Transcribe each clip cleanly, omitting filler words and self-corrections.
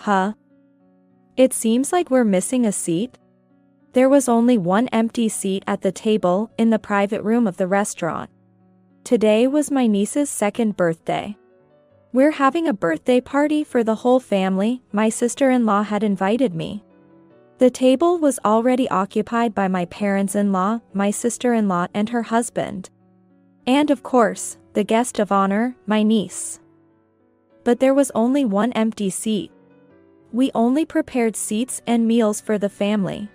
Huh? It seems like we're missing a seat. There was only one empty seat at the table in the private room of the restaurant. Today was my niece's second birthday. We're having a birthday party for the whole family. My sister-in-law had invited me. The table was already occupied by my parents-in-law, my sister-in-law and her husband. And of course, the guest of honor, my niece. But there was only one empty seat. We only prepared seats and meals for the family.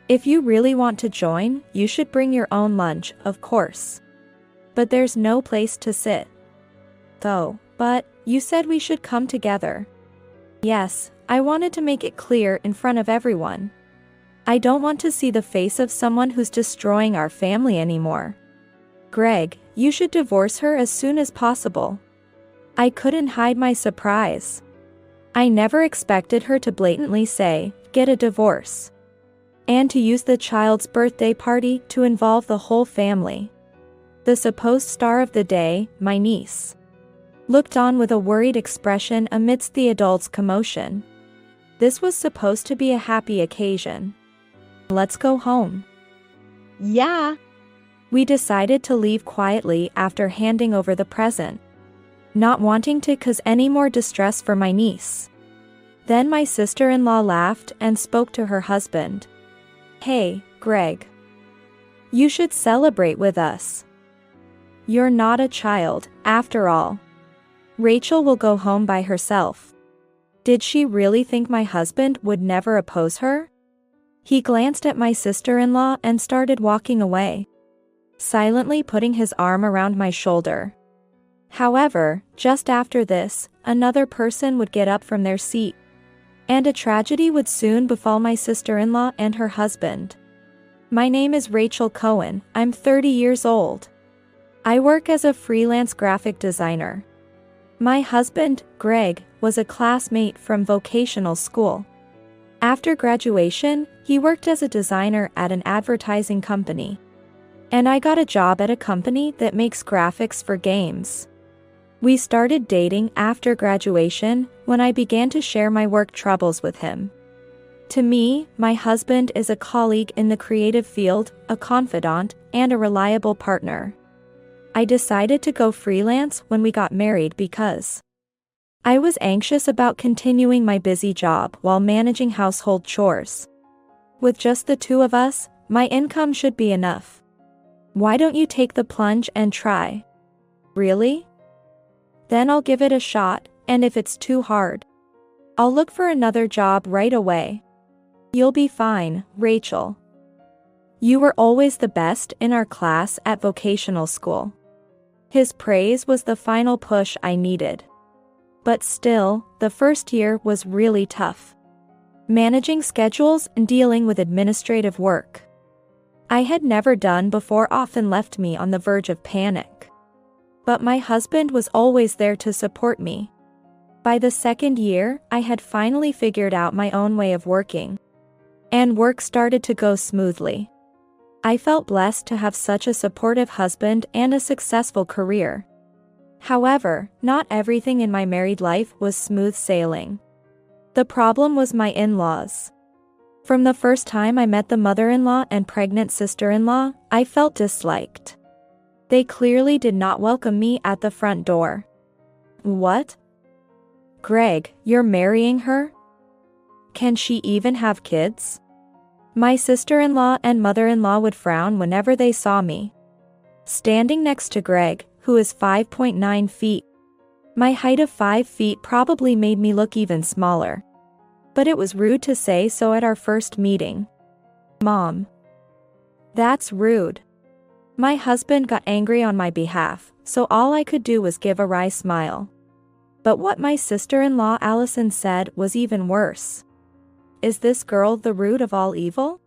If you really want to join, you should bring your own lunch, of course. But there's no place to sit. Though, but, you said we should come together. Yes, I wanted to make it clear in front of everyone. I don't want to see the face of someone who's destroying our family anymore. Greg, you should divorce her as soon as possible. I couldn't hide my surprise. I never expected her to blatantly say, get a divorce. And to use the child's birthday party to involve the whole family. The supposed star of the day, my niece, looked on with a worried expression amidst the adults' commotion. This was supposed to be a happy occasion. Let's go home. Yeah. We decided to leave quietly after handing over the present, not wanting to cause any more distress for my niece. Then my sister-in-law laughed and spoke to her husband. Hey, Greg. You should celebrate with us. You're not a child, after all. Rachel will go home by herself. Did she really think my husband would never oppose her? He glanced at my sister-in-law and started walking away, silently putting his arm around my shoulder. However, just after this, another person would get up from their seat. And a tragedy would soon befall my sister-in-law and her husband. My name is Rachel Cohen, I'm 30 years old. I work as a freelance graphic designer. My husband, Greg, was a classmate from vocational school. After graduation, he worked as a designer at an advertising company. And I got a job at a company that makes graphics for games. We started dating after graduation when I began to share my work troubles with him. To me, my husband is a colleague in the creative field, a confidant, and a reliable partner. I decided to go freelance when we got married because I was anxious about continuing my busy job while managing household chores. With just the two of us, my income should be enough. Why don't you take the plunge and try? Really? Then I'll give it a shot, and if it's too hard, I'll look for another job right away. You'll be fine, Rachel. You were always the best in our class at vocational school. His praise was the final push I needed. But still, the first year was really tough. Managing schedules and dealing with administrative work I had never done before often left me on the verge of panic. But my husband was always there to support me. By the second year, I had finally figured out my own way of working. And work started to go smoothly. I felt blessed to have such a supportive husband and a successful career. However, not everything in my married life was smooth sailing. The problem was my in-laws. From the first time I met the mother-in-law and pregnant sister-in-law, I felt disliked. They clearly did not welcome me at the front door. What? Greg, you're marrying her? Can she even have kids? My sister-in-law and mother-in-law would frown whenever they saw me standing next to Greg, who is 5.9 feet. My height of 5 feet probably made me look even smaller. But it was rude to say so at our first meeting. Mom. That's rude. My husband got angry on my behalf, so all I could do was give a wry smile. But what my sister-in-law Allison said was even worse. Is this girl the root of all evil?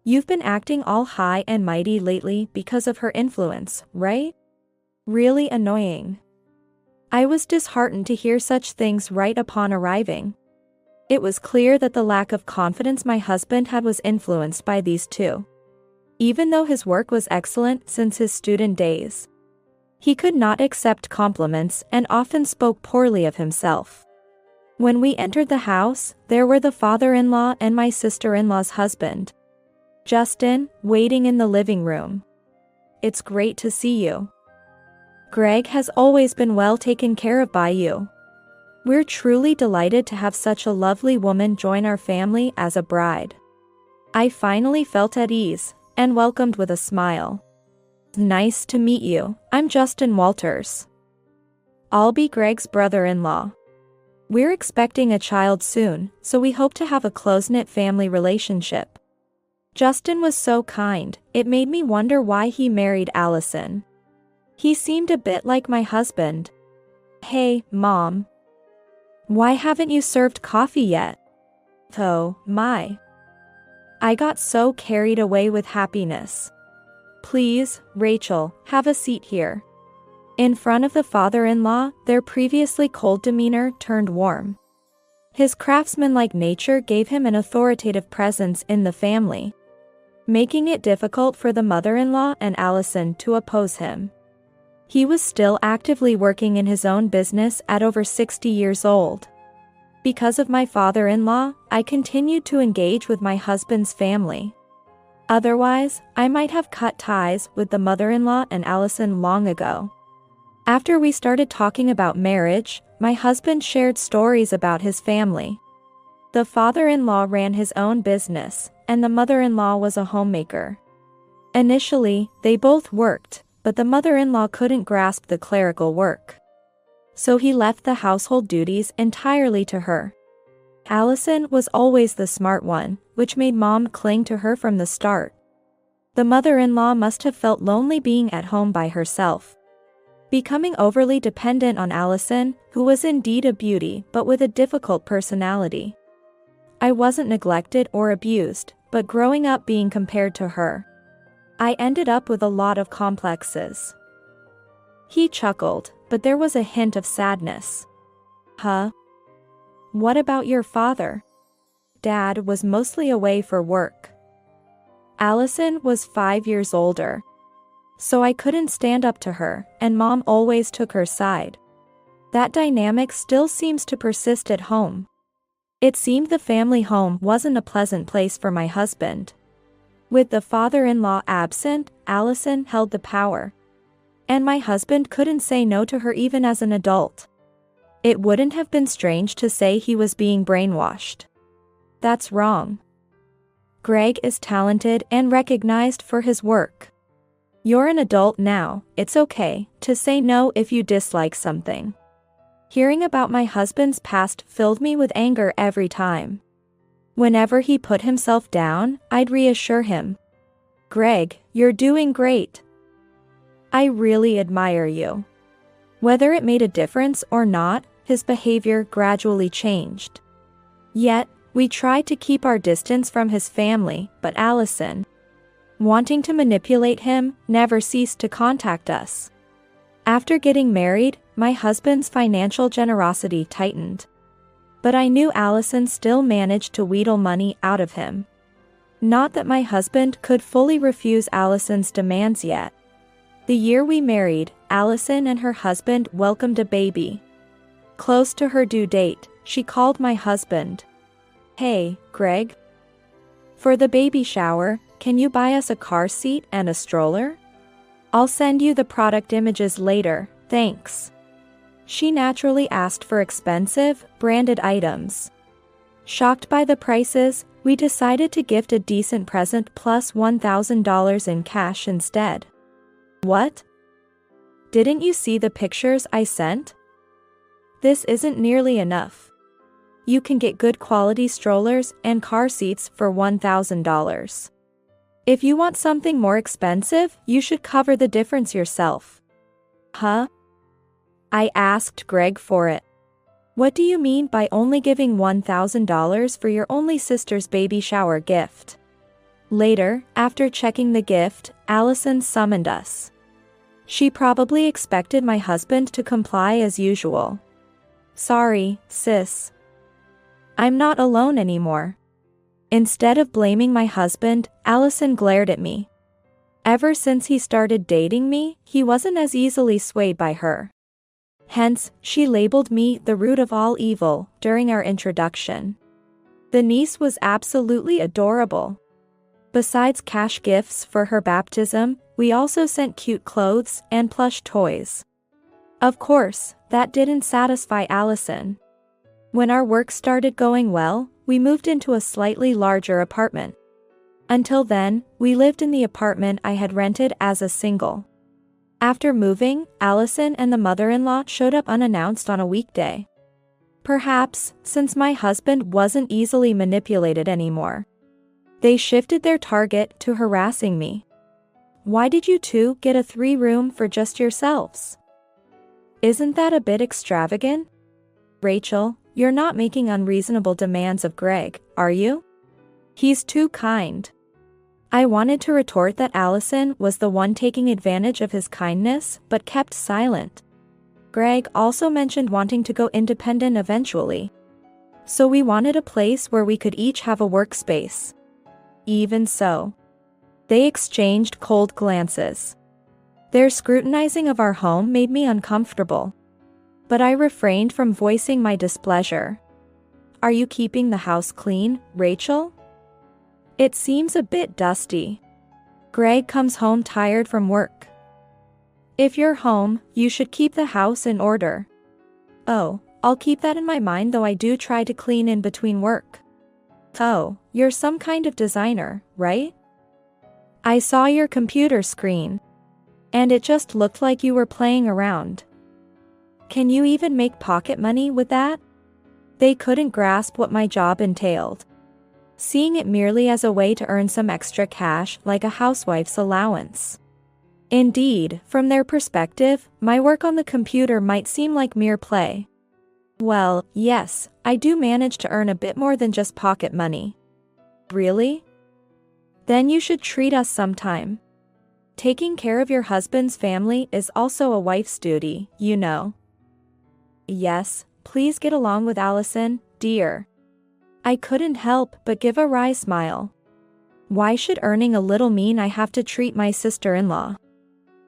You've been acting all high and mighty lately because of her influence, right? Really annoying. I was disheartened to hear such things right upon arriving. It was clear that the lack of confidence my husband had was influenced by these two. Even though his work was excellent since his student days, he could not accept compliments and often spoke poorly of himself. When we entered the house, there were the father-in-law and my sister-in-law's husband, Justin, waiting in the living room. "It's great to see you. Greg has always been well taken care of by you. We're truly delighted to have such a lovely woman join our family as a bride." I finally felt at ease, and welcomed with a smile. "Nice to meet you, I'm Justin Walters. I'll be Greg's brother-in-law. We're expecting a child soon, so we hope to have a close-knit family relationship." Justin was so kind, it made me wonder why he married Allison. He seemed a bit like my husband. "Hey, Mom. Why haven't you served coffee yet?" "Oh, my." I got so carried away with happiness. "Please, Rachel, have a seat here." In front of the father-in-law, their previously cold demeanor turned warm. His craftsman-like nature gave him an authoritative presence in the family, making it difficult for the mother-in-law and Allison to oppose him. He was still actively working in his own business at over 60 years old. Because of my father-in-law, I continued to engage with my husband's family. Otherwise, I might have cut ties with the mother-in-law and Allison long ago. After we started talking about marriage, my husband shared stories about his family. The father-in-law ran his own business, and the mother-in-law was a homemaker. Initially, they both worked, but the mother-in-law couldn't grasp the clerical work. So he left the household duties entirely to her. Allison was always the smart one, which made Mom cling to her from the start. The mother-in-law must have felt lonely being at home by herself, becoming overly dependent on Allison, who was indeed a beauty but with a difficult personality. I wasn't neglected or abused, but growing up being compared to her, I ended up with a lot of complexes. He chuckled, but there was a hint of sadness. "Huh? What about your father?" "Dad was mostly away for work." Allison was 5 years older, so I couldn't stand up to her, and Mom always took her side. That dynamic still seems to persist at home. It seemed the family home wasn't a pleasant place for my husband. With the father-in-law absent, Allison held the power, and my husband couldn't say no to her even as an adult. It wouldn't have been strange to say he was being brainwashed. That's wrong. Greg is talented and recognized for his work. You're an adult now, it's okay to say no if you dislike something. Hearing about my husband's past filled me with anger every time. Whenever he put himself down, I'd reassure him. "Greg, you're doing great. I really admire you." Whether it made a difference or not, his behavior gradually changed. Yet, we tried to keep our distance from his family, but Allison, wanting to manipulate him, never ceased to contact us. After getting married, my husband's financial generosity tightened. But I knew Allison still managed to wheedle money out of him. Not that my husband could fully refuse Allison's demands yet. The year we married, Allison and her husband welcomed a baby. Close to her due date, she called my husband. "Hey, Greg. For the baby shower, can you buy us a car seat and a stroller? I'll send you the product images later, thanks." She naturally asked for expensive, branded items. Shocked by the prices, we decided to gift a decent present plus $1,000 in cash instead. "What? Didn't you see the pictures I sent? This isn't nearly enough. You can get good quality strollers and car seats for $1,000. If you want something more expensive, you should cover the difference yourself." "Huh?" I asked Greg for it. "What do you mean by only giving $1,000 for your only sister's baby shower gift?" Later, after checking the gift, Allison summoned us. She probably expected my husband to comply as usual. "Sorry, sis. I'm not alone anymore." Instead of blaming my husband, Allison glared at me. Ever since he started dating me, he wasn't as easily swayed by her. Hence, she labeled me the root of all evil during our introduction. The niece was absolutely adorable. Besides cash gifts for her baptism, we also sent cute clothes and plush toys. Of course, that didn't satisfy Allison. When our work started going well, we moved into a slightly larger apartment. Until then, we lived in the apartment I had rented as a single. After moving, Allison and the mother-in-law showed up unannounced on a weekday. Perhaps, since my husband wasn't easily manipulated anymore, they shifted their target to harassing me. Why did you two get a 3-room for just yourselves? Isn't that a bit extravagant? Rachel, you're not making unreasonable demands of Greg, are you? He's too kind. I wanted to retort that Allison was the one taking advantage of his kindness, but kept silent. Greg also mentioned wanting to go independent eventually. So we wanted a place where we could each have a workspace. Even so, they exchanged cold glances. Their scrutinizing of our home made me uncomfortable. But I refrained from voicing my displeasure. Are you keeping the house clean, Rachel? It seems a bit dusty. Greg comes home tired from work. If you're home, you should keep the house in order. Oh, I'll keep that in my mind, though I do try to clean in between work. Oh, you're some kind of designer, right? I saw your computer screen. And it just looked like you were playing around. Can you even make pocket money with that? They couldn't grasp what my job entailed, seeing it merely as a way to earn some extra cash like a housewife's allowance. Indeed, from their perspective, my work on the computer might seem like mere play. Well, yes, I do manage to earn a bit more than just pocket money. Really? Then you should treat us sometime. Taking care of your husband's family is also a wife's duty, you know. Yes, please get along with Allison, dear. I couldn't help but give a wry smile. Why should earning a little mean I have to treat my sister-in-law?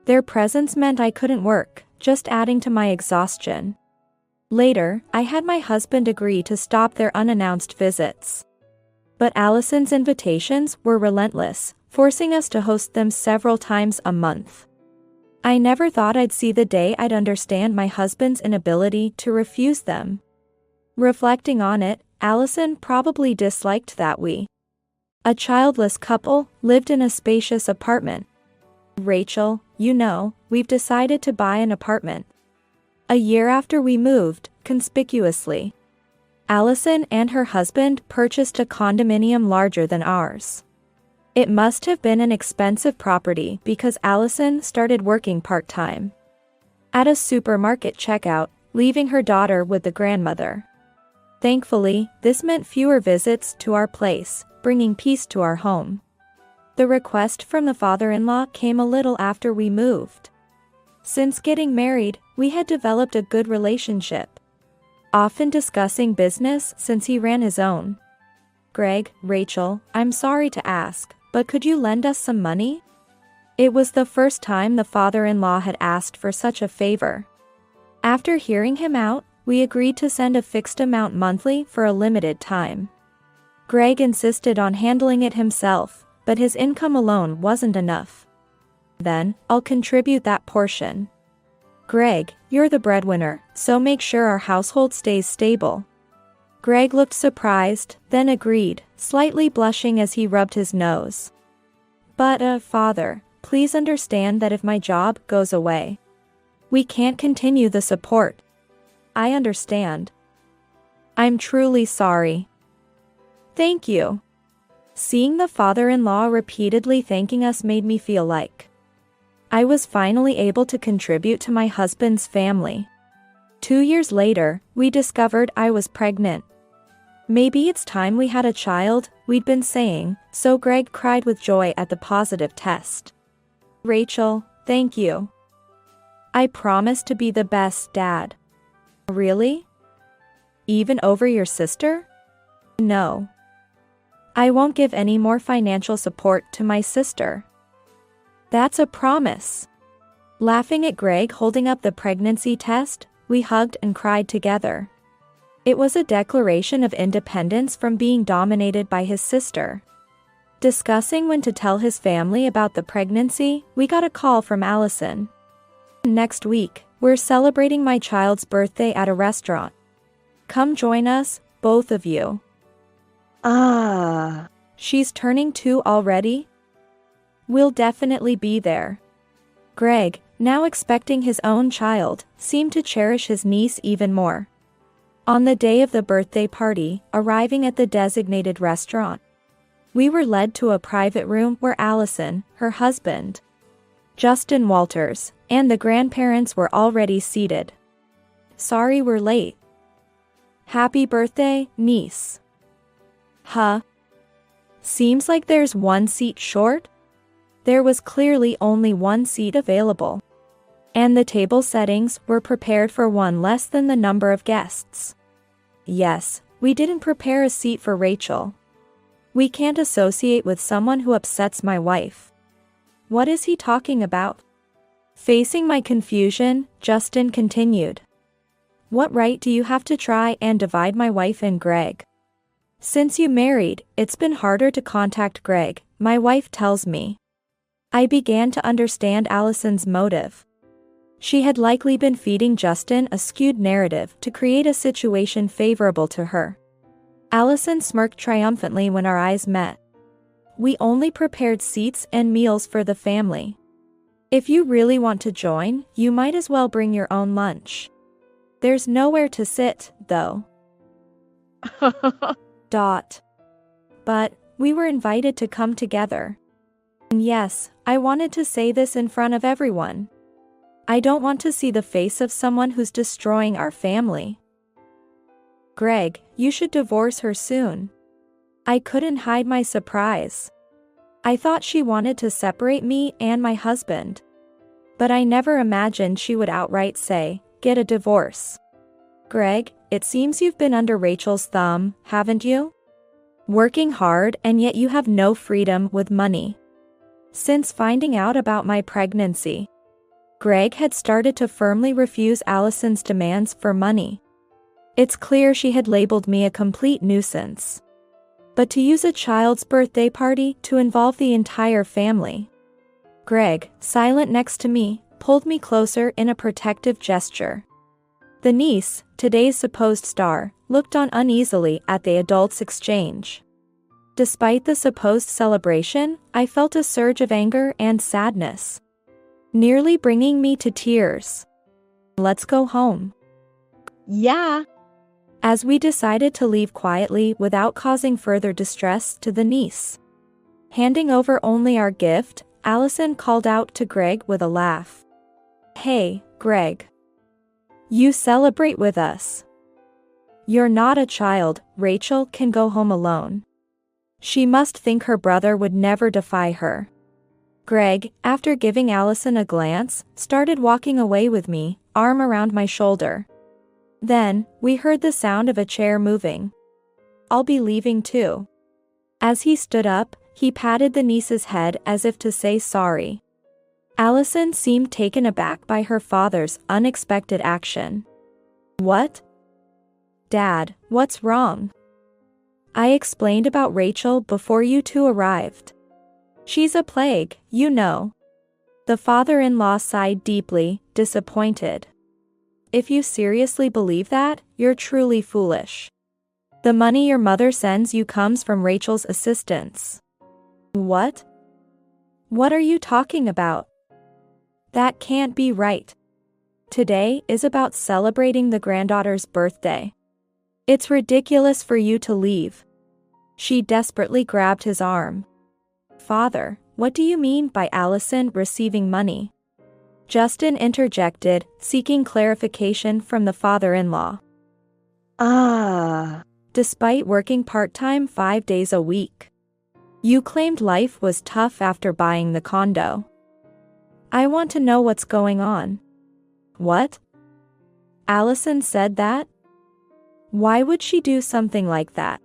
Their presence meant I couldn't work, just adding to my exhaustion. Later, I had my husband agree to stop their unannounced visits. But Allison's invitations were relentless, forcing us to host them several times a month. I never thought I'd see the day I'd understand my husband's inability to refuse them. Reflecting on it, Allison probably disliked that we, a childless couple, lived in a spacious apartment. Rachel, you know, we've decided to buy an apartment. A year after we moved, conspicuously, Allison and her husband purchased a condominium larger than ours. It must have been an expensive property because Allison started working part-time at a supermarket checkout, leaving her daughter with the grandmother. Thankfully, this meant fewer visits to our place, bringing peace to our home. The request from the father-in-law came a little after we moved. Since getting married, we had developed a good relationship, often discussing business since he ran his own. Greg, Rachel, I'm sorry to ask, but could you lend us some money? It was the first time the father-in-law had asked for such a favor. After hearing him out, we agreed to send a fixed amount monthly for a limited time. Greg insisted on handling it himself, but his income alone wasn't enough. Then, I'll contribute that portion. Greg, you're the breadwinner, so make sure our household stays stable. Greg looked surprised, then agreed, slightly blushing as he rubbed his nose. But, Father, please understand that if my job goes away, we can't continue the support. I understand. I'm truly sorry. Thank you. Seeing the father-in-law repeatedly thanking us made me feel like I was finally able to contribute to my husband's family. 2 years later, we discovered I was pregnant. Maybe it's time we had a child, we'd been saying, so Greg cried with joy at the positive test. Rachel, thank you. I promise to be the best dad. Really? Even over your sister? No. I won't give any more financial support to my sister. That's a promise. Laughing at Greg holding up the pregnancy test, we hugged and cried together. It was a declaration of independence from being dominated by his sister. Discussing when to tell his family about the pregnancy, we got a call from Allison. Next week, we're celebrating my child's birthday at a restaurant. Come join us, both of you. She's turning 2 already? We'll definitely be there. Greg, now expecting his own child, seemed to cherish his niece even more. On the day of the birthday party, arriving at the designated restaurant, we were led to a private room where Allison, her husband, Justin Walters, and the grandparents were already seated. Sorry we're late. Happy birthday, niece. Huh? Seems like there's one seat short? There was clearly only one seat available. And the table settings were prepared for one less than the number of guests. Yes, we didn't prepare a seat for Rachel. We can't associate with someone who upsets my wife. What is he talking about? Facing my confusion, Justin continued. What right do you have to try and divide my wife and Greg? Since you married, it's been harder to contact Greg, my wife tells me. I began to understand Allison's motive. She had likely been feeding Justin a skewed narrative to create a situation favorable to her. Allison smirked triumphantly when our eyes met. We only prepared seats and meals for the family. If you really want to join, you might as well bring your own lunch. There's nowhere to sit, though. But, we were invited to come together. And yes, I wanted to say this in front of everyone. I don't want to see the face of someone who's destroying our family. Greg, you should divorce her soon. I couldn't hide my surprise. I thought she wanted to separate me and my husband. But I never imagined she would outright say, get a divorce. Greg, it seems you've been under Rachel's thumb, haven't you? Working hard and yet you have no freedom with money. Since finding out about my pregnancy, Greg had started to firmly refuse Allison's demands for money. It's clear she had labeled me a complete nuisance. But to use a child's birthday party to involve the entire family. Greg, silent next to me, pulled me closer in a protective gesture. The niece, today's supposed star, looked on uneasily at the adults' exchange. Despite the supposed celebration, I felt a surge of anger and sadness, nearly bringing me to tears. Let's go home. Yeah. As we decided to leave quietly without causing further distress to the niece. Handing over only our gift, Allison called out to Greg with a laugh. Hey, Greg. You celebrate with us. You're not a child, Rachel can go home alone. She must think her brother would never defy her. Greg, after giving Allison a glance, started walking away with me, arm around my shoulder. Then, we heard the sound of a chair moving. I'll be leaving too. As he stood up, he patted the niece's head as if to say sorry. Allison seemed taken aback by her father's unexpected action. What? Dad, what's wrong? I explained about Rachel before you two arrived. She's a plague, you know. The father-in-law sighed deeply, disappointed. If you seriously believe that, you're truly foolish. The money your mother sends you comes from Rachel's assistance. What? What are you talking about? That can't be right. Today is about celebrating the granddaughter's birthday. It's ridiculous for you to leave. She desperately grabbed his arm. Father, what do you mean by Allison receiving money? Justin interjected, seeking clarification from the father-in-law. Despite working part-time 5 days a week. You claimed life was tough after buying the condo. I want to know what's going on. What? Allison said that? Why would she do something like that?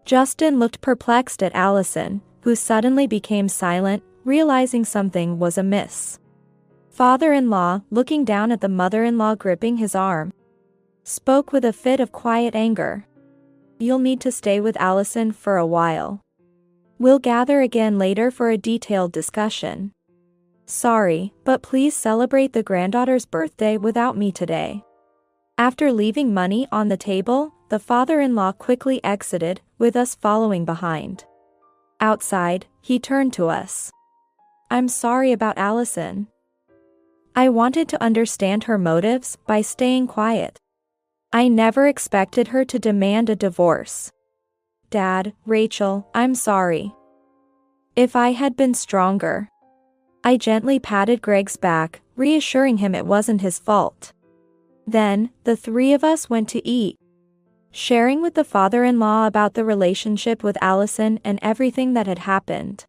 Justin looked perplexed at Allison, who suddenly became silent, realizing something was amiss. Father-in-law, looking down at the mother-in-law gripping his arm, spoke with a fit of quiet anger. You'll need to stay with Allison for a while. We'll gather again later for a detailed discussion. Sorry, but please celebrate the granddaughter's birthday without me today. After leaving money on the table, the father-in-law quickly exited, with us following behind. Outside, he turned to us. I'm sorry about Allison. I wanted to understand her motives by staying quiet. I never expected her to demand a divorce. Dad, Rachel, I'm sorry. If I had been stronger. I gently patted Greg's back, reassuring him it wasn't his fault. Then, the three of us went to eat, sharing with the father-in-law about the relationship with Allison and everything that had happened.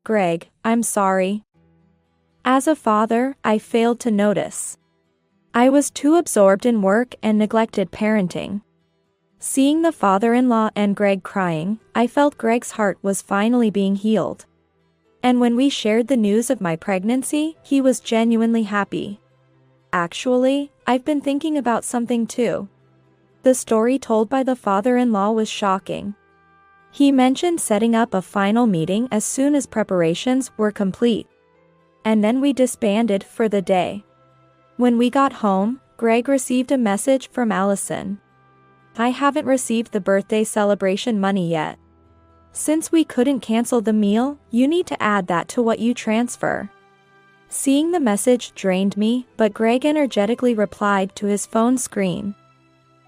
Greg, I'm sorry. As a father, I failed to notice. I was too absorbed in work and neglected parenting. Seeing the father-in-law and Greg crying, I felt Greg's heart was finally being healed. And when we shared the news of my pregnancy, he was genuinely happy. Actually, I've been thinking about something too. The story told by the father-in-law was shocking. He mentioned setting up a final meeting as soon as preparations were complete. And then we disbanded for the day. When we got home, Greg received a message from Allison. I haven't received the birthday celebration money yet. Since we couldn't cancel the meal, you need to add that to what you transfer. Seeing the message drained me, but Greg energetically replied to his phone screen.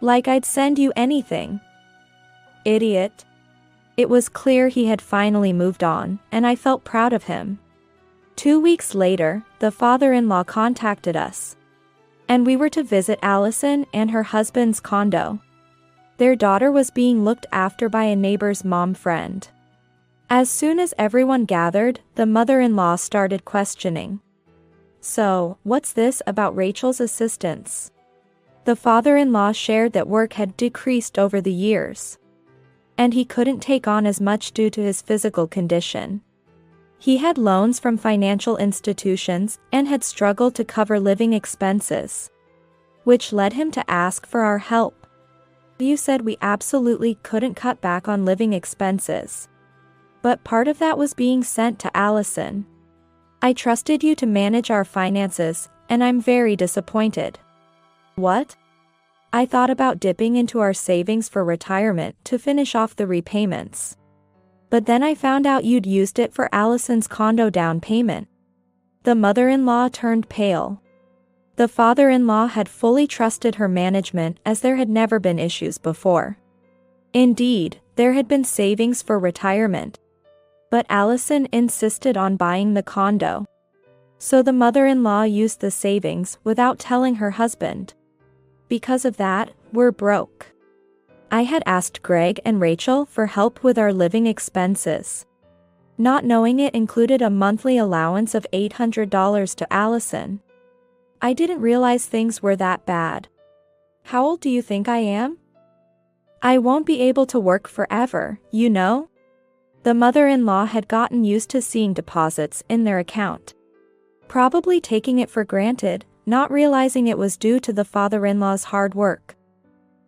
Like I'd send you anything. Idiot. It was clear he had finally moved on, and I felt proud of him. 2 weeks later, the father-in-law contacted us. And we were to visit Allison and her husband's condo. Their daughter was being looked after by a neighbor's mom friend. As soon as everyone gathered, the mother-in-law started questioning. So, what's this about Rachel's assistance? The father-in-law shared that work had decreased over the years. And he couldn't take on as much due to his physical condition. He had loans from financial institutions and had struggled to cover living expenses, which led him to ask for our help. You said we absolutely couldn't cut back on living expenses. But part of that was being sent to Allison. I trusted you to manage our finances, and I'm very disappointed. What? I thought about dipping into our savings for retirement to finish off the repayments. But then I found out you'd used it for Allison's condo down payment. The mother-in-law turned pale. The father-in-law had fully trusted her management as there had never been issues before. Indeed, there had been savings for retirement. But Allison insisted on buying the condo. So the mother-in-law used the savings without telling her husband. Because of that, we're broke. I had asked Greg and Rachel for help with our living expenses, not knowing it included a monthly allowance of $800 to Allison. I didn't realize things were that bad. How old do you think I am? I won't be able to work forever, you know? The mother-in-law had gotten used to seeing deposits in their account, probably taking it for granted, not realizing it was due to the father-in-law's hard work,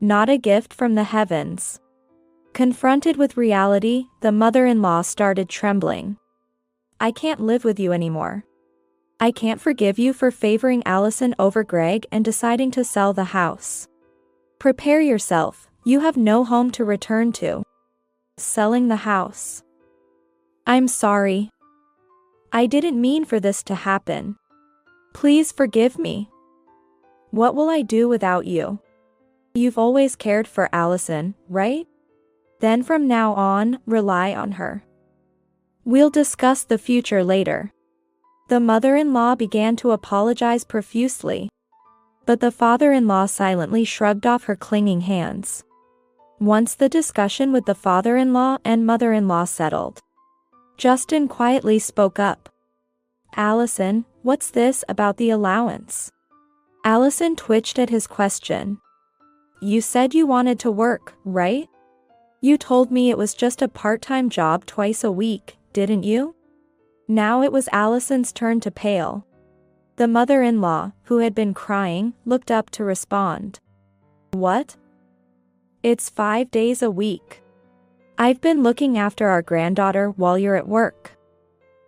not a gift from the heavens. Confronted with reality, the mother-in-law started trembling. I can't live with you anymore. I can't forgive you for favoring Allison over Greg and deciding to sell the house. Prepare yourself, you have no home to return to. Selling the house. I'm sorry. I didn't mean for this to happen. Please forgive me. What will I do without you? You've always cared for Allison, right? Then from now on, rely on her. We'll discuss the future later. The mother-in-law began to apologize profusely, but the father-in-law silently shrugged off her clinging hands. Once the discussion with the father-in-law and mother-in-law settled, Justin quietly spoke up. Allison, what's this about the allowance? Allison twitched at his question. You said you wanted to work, right? You told me it was just a part-time job twice a week, didn't you? Now it was Allison's turn to pale. The mother-in-law, who had been crying, looked up to respond. What? It's 5 days a week. I've been looking after our granddaughter while you're at work.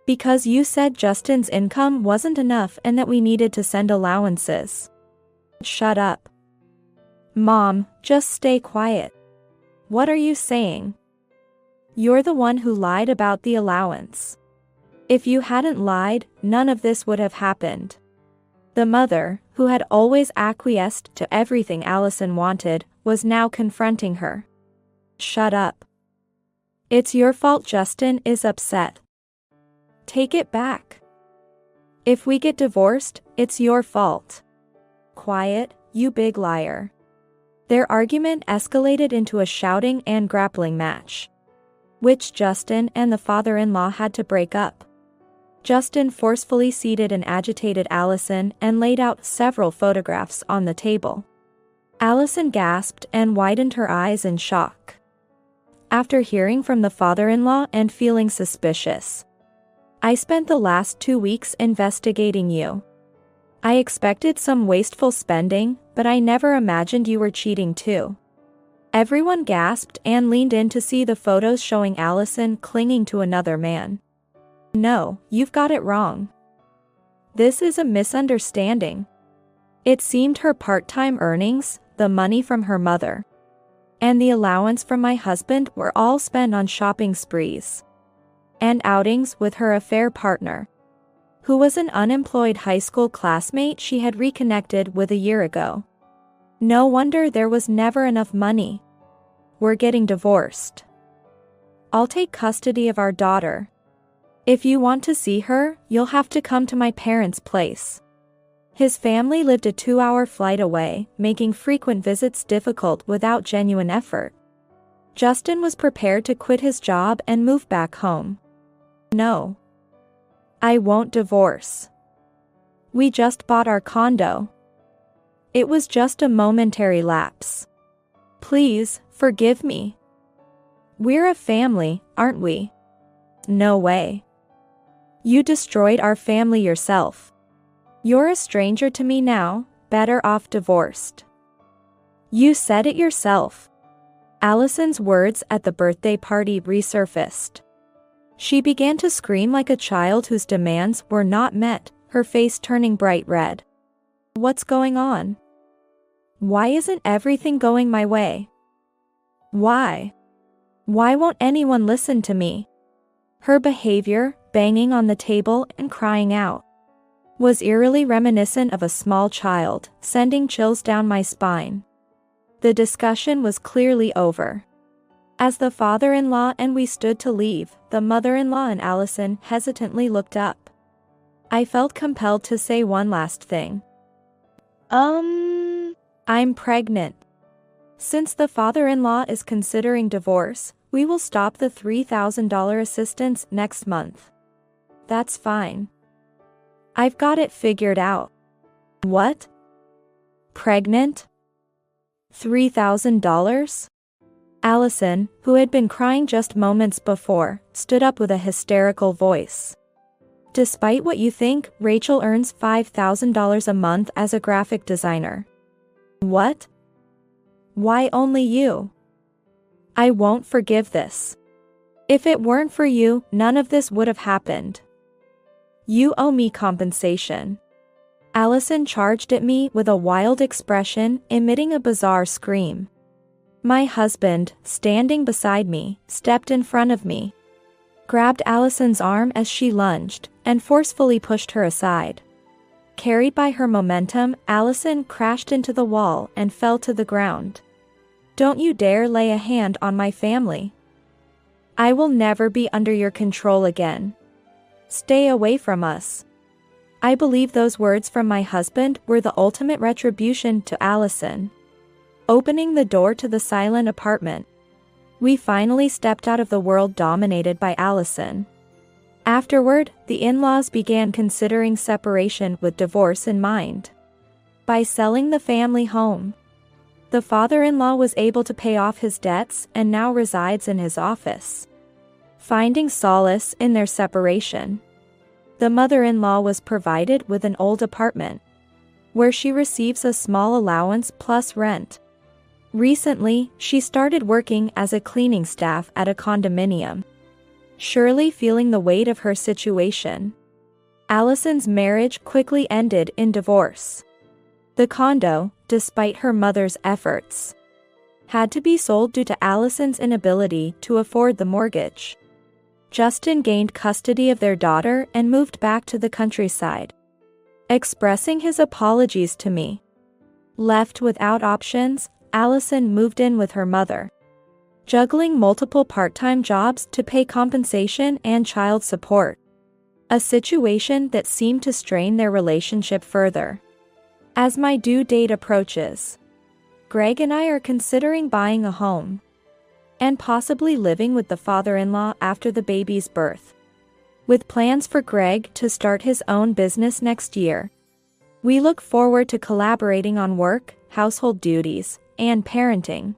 Because you said Justin's income wasn't enough and that we needed to send allowances. Shut up. Mom, just stay quiet. What are you saying? You're the one who lied about the allowance. If you hadn't lied, none of this would have happened. The mother, who had always acquiesced to everything Allison wanted, was now confronting her. Shut up. It's your fault Justin is upset. Take it back. If we get divorced, it's your fault. Quiet, you big liar. Their argument escalated into a shouting and grappling match, which Justin and the father-in-law had to break up. Justin forcefully seated and agitated Allison and laid out several photographs on the table. Allison gasped and widened her eyes in shock. After hearing from the father-in-law and feeling suspicious, I spent the last 2 weeks investigating you. I expected some wasteful spending, but I never imagined you were cheating too. Everyone gasped and leaned in to see the photos showing Allison clinging to another man. No, you've got it wrong. This is a misunderstanding. It seemed her part-time earnings, the money from her mother, and the allowance from my husband were all spent on shopping sprees and outings with her affair partner, who was an unemployed high school classmate she had reconnected with a year ago. No wonder there was never enough money. We're getting divorced. I'll take custody of our daughter. If you want to see her, you'll have to come to my parents' place. His family lived a 2-hour flight away, making frequent visits difficult without genuine effort. Justin was prepared to quit his job and move back home. No. I won't divorce. We just bought our condo. It was just a momentary lapse. Please, forgive me. We're a family, aren't we? No way. You destroyed our family yourself. You're a stranger to me now, better off divorced. You said it yourself. Allison's words at the birthday party resurfaced. She began to scream like a child whose demands were not met, her face turning bright red. What's going on? Why isn't everything going my way? Why? Why won't anyone listen to me? Her behavior, banging on the table and crying out, was eerily reminiscent of a small child, sending chills down my spine. The discussion was clearly over. As the father-in-law and we stood to leave, the mother-in-law and Allison hesitantly looked up. I felt compelled to say one last thing. I'm pregnant. Since the father-in-law is considering divorce, we will stop the $3,000 assistance next month. That's fine. I've got it figured out. What? Pregnant? $3,000? Allison, who had been crying just moments before, stood up with a hysterical voice. Despite what you think, Rachel earns $5,000 a month as a graphic designer. What? Why only you? I won't forgive this. If it weren't for you, none of this would have happened. You owe me compensation. Allison charged at me with a wild expression, emitting a bizarre scream. My husband, standing beside me, stepped in front of me, grabbed Allison's arm as she lunged, and forcefully pushed her aside. Carried by her momentum, Allison crashed into the wall and fell to the ground. Don't you dare lay a hand on my family. I will never be under your control again. Stay away from us. I believe those words from my husband were the ultimate retribution to Allison. Opening the door to the silent apartment, we finally stepped out of the world dominated by Allison. Afterward, the in-laws began considering separation with divorce in mind. By selling the family home, the father-in-law was able to pay off his debts and now resides in his office, finding solace in their separation. The mother-in-law was provided with an old apartment, where she receives a small allowance plus rent. Recently, she started working as a cleaning staff at a condominium, surely feeling the weight of her situation. Allison's marriage quickly ended in divorce. The condo, despite her mother's efforts, had to be sold due to Allison's inability to afford the mortgage. Justin gained custody of their daughter and moved back to the countryside, expressing his apologies to me. Left without options, Allison moved in with her mother, juggling multiple part-time jobs to pay compensation and child support, a situation that seemed to strain their relationship further. As my due date approaches, Greg and I are considering buying a home and possibly living with the father-in-law after the baby's birth, with plans for Greg to start his own business next year. We look forward to collaborating on work, household duties, and parenting.